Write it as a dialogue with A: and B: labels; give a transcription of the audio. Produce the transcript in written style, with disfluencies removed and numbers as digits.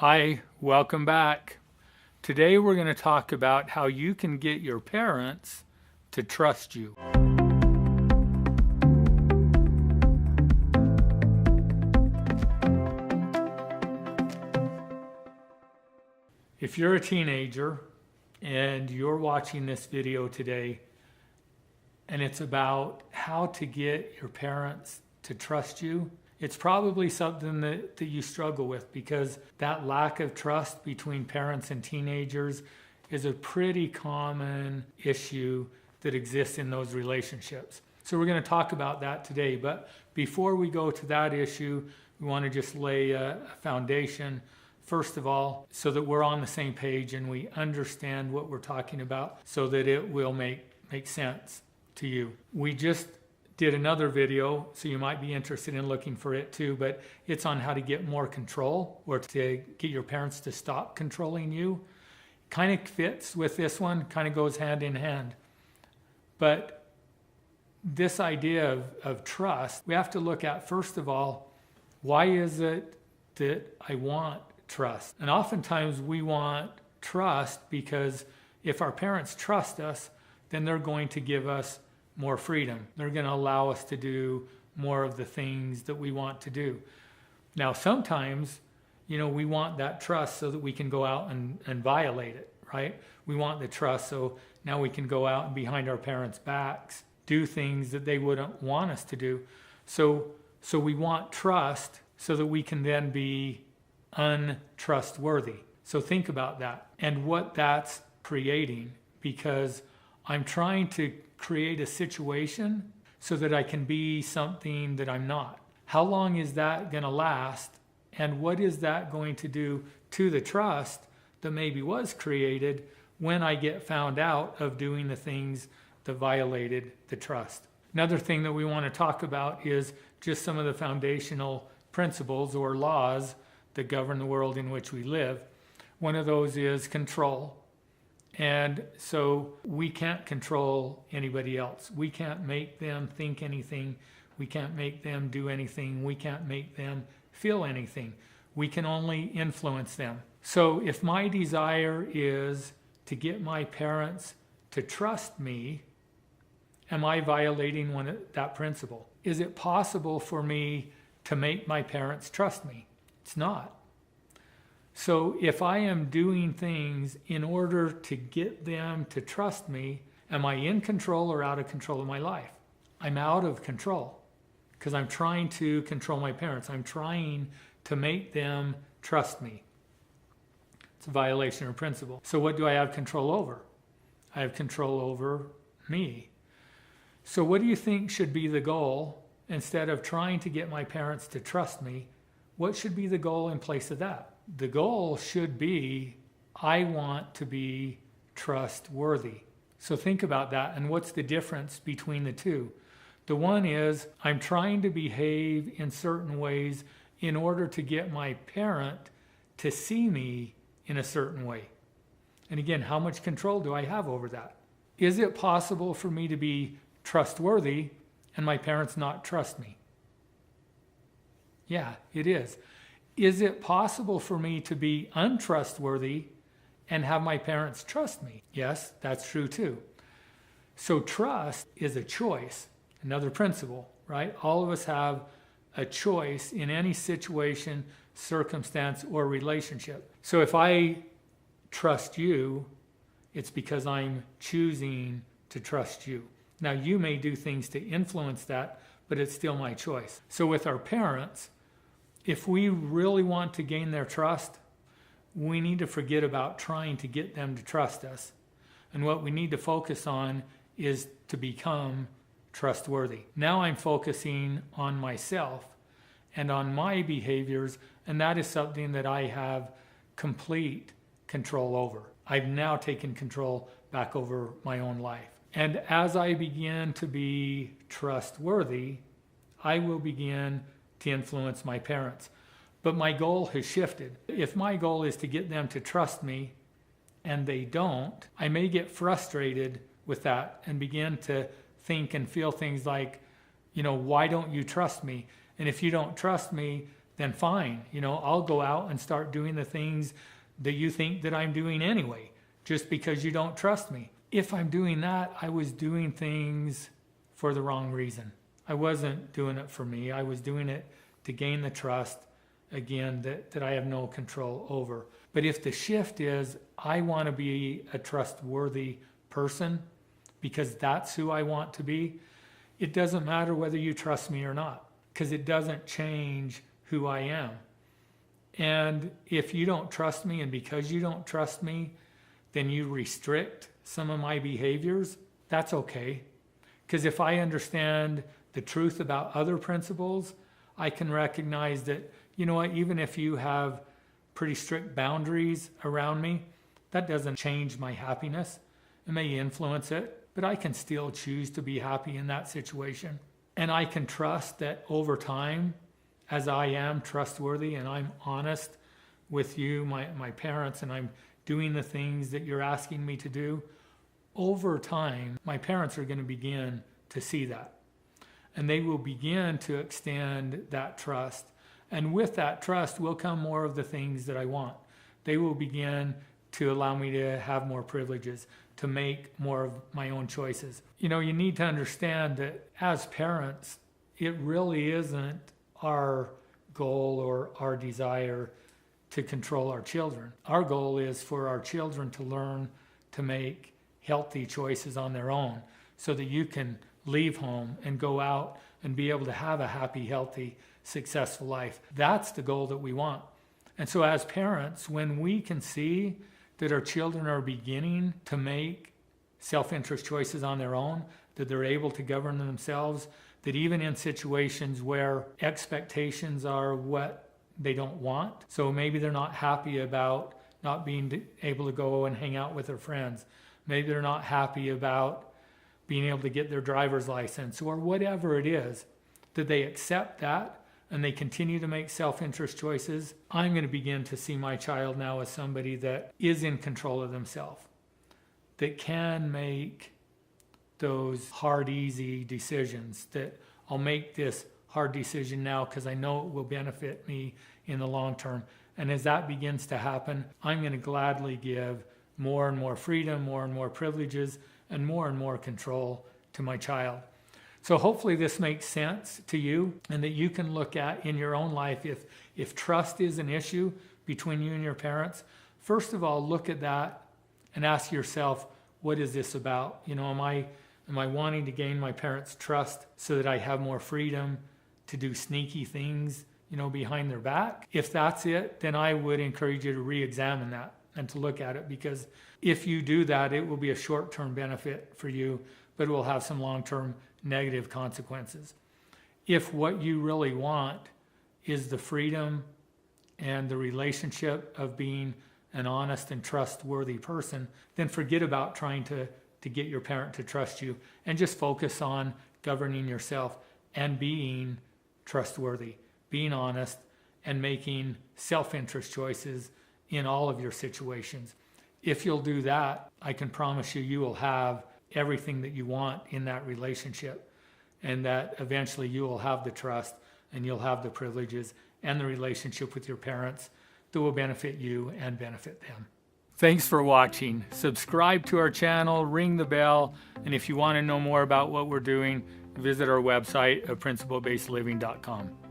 A: Hi, welcome back. Today we're going to talk about how you can get your parents to trust you. If you're a teenager and you're watching this video today and it's about how to get your parents to trust you, it's probably something that you struggle with, because that lack of trust between parents and teenagers is a pretty common issue that exists in those relationships. So we're going to talk about that today. But before we go to that issue, we want to just lay a foundation, first of all, so that we're on the same page and we understand what we're talking about so that it will make sense to you. We just did another video, so you might be interested in looking for it too, but it's on how to get more control, or to get your parents to stop controlling you. Kind of fits with this one, kind of goes hand in hand. But this idea of trust, we have to look at, first of all, why is it that I want trust? And oftentimes we want trust because if our parents trust us, then they're going to give us more freedom. They're going to allow us to do more of the things that we want to do. Now, sometimes, we want that trust so that we can go out and violate it, right? We want the trust so now we can go out and behind our parents' backs do things that they wouldn't want us to do. So we want trust so that we can then be untrustworthy. So think about that and what that's creating, because I'm trying to create a situation so that I can be something that I'm not. How long is that going to last? And what is that going to do to the trust that maybe was created when I get found out of doing the things that violated the trust? Another thing that we want to talk about is just some of the foundational principles or laws that govern the world in which we live. One of those is control. And so we can't control anybody else. We can't make them think anything. We can't make them do anything. We can't make them feel anything. We can only influence them. So if my desire is to get my parents to trust me, am I violating that principle? Is it possible for me to make my parents trust me? It's not. So if I am doing things in order to get them to trust me, am I in control or out of control of my life? I'm out of control because I'm trying to control my parents. I'm trying to make them trust me. It's a violation of principle. So what do I have control over? I have control over me. So what do you think should be the goal? Instead of trying to get my parents to trust me, what should be the goal in place of that? The goal should be, I want to be trustworthy. So think about that, and what's the difference between the two? The one is, I'm trying to behave in certain ways in order to get my parent to see me in a certain way. And again, how much control do I have over that? Is it possible for me to be trustworthy and my parents not trust me? Yeah, it is. Is it possible for me to be untrustworthy and have my parents trust me? Yes, that's true too. So trust is a choice, another principle, right? All of us have a choice in any situation, circumstance, or relationship. So if I trust you, it's because I'm choosing to trust you. Now, you may do things to influence that, but it's still my choice. So with our parents, if we really want to gain their trust, we need to forget about trying to get them to trust us. And what we need to focus on is to become trustworthy. Now I'm focusing on myself and on my behaviors, and that is something that I have complete control over. I've now taken control back over my own life. And as I begin to be trustworthy, I will begin to influence my parents. But my goal has shifted. If my goal is to get them to trust me and they don't, I may get frustrated with that and begin to think and feel things like, why don't you trust me? And if you don't trust me, then fine. I'll go out and start doing the things that you think that I'm doing anyway, just because you don't trust me. If I'm doing that, I was doing things for the wrong reason. I wasn't doing it for me. I was doing it to gain the trust, again, that I have no control over. But if the shift is, I want to be a trustworthy person because that's who I want to be, it doesn't matter whether you trust me or not, because it doesn't change who I am. And if you don't trust me, and because you don't trust me, then you restrict some of my behaviors, that's okay. Because if I understand the truth about other principles, I can recognize that, even if you have pretty strict boundaries around me, that doesn't change my happiness. It may influence it, but I can still choose to be happy in that situation. And I can trust that over time, as I am trustworthy and I'm honest with you, my parents, and I'm doing the things that you're asking me to do, over time, my parents are going to begin to see that. And they will begin to extend that trust. And with that trust will come more of the things that I want. They will begin to allow me to have more privileges, to make more of my own choices. You need to understand that as parents, it really isn't our goal or our desire to control our children. Our goal is for our children to learn to make healthy choices on their own so that you can leave home and go out and be able to have a happy, healthy, successful life. That's the goal that we want. And so as parents, when we can see that our children are beginning to make self-interest choices on their own, that they're able to govern themselves, that even in situations where expectations are what they don't want, so maybe they're not happy about not being able to go and hang out with their friends, maybe they're not happy about being able to get their driver's license or whatever it is, that they accept that and they continue to make self-interest choices. I'm going to begin to see my child now as somebody that is in control of themselves, that can make those hard, easy decisions, that I'll make this hard decision now because I know it will benefit me in the long term. And as that begins to happen, I'm going to gladly give more and more freedom, more and more privileges, and more control to my child. So hopefully this makes sense to you, and that you can look at in your own life, if trust is an issue between you and your parents, first of all, look at that and ask yourself, what is this about? Am I wanting to gain my parents' trust so that I have more freedom to do sneaky things, behind their back? If that's it, then I would encourage you to re-examine that and to look at it, because if you do that, it will be a short-term benefit for you, but it will have some long-term negative consequences. If what you really want is the freedom and the relationship of being an honest and trustworthy person, then forget about trying to get your parent to trust you, and just focus on governing yourself and being trustworthy, being honest, and making self-interest choices in all of your situations. If you'll do that, I can promise you will have everything that you want in that relationship, and that eventually you will have the trust and you'll have the privileges and the relationship with your parents that will benefit you and benefit them. Thanks for watching. Subscribe to our channel, ring the bell, and if you want to know more about what we're doing, visit our website at principlebasedliving.com.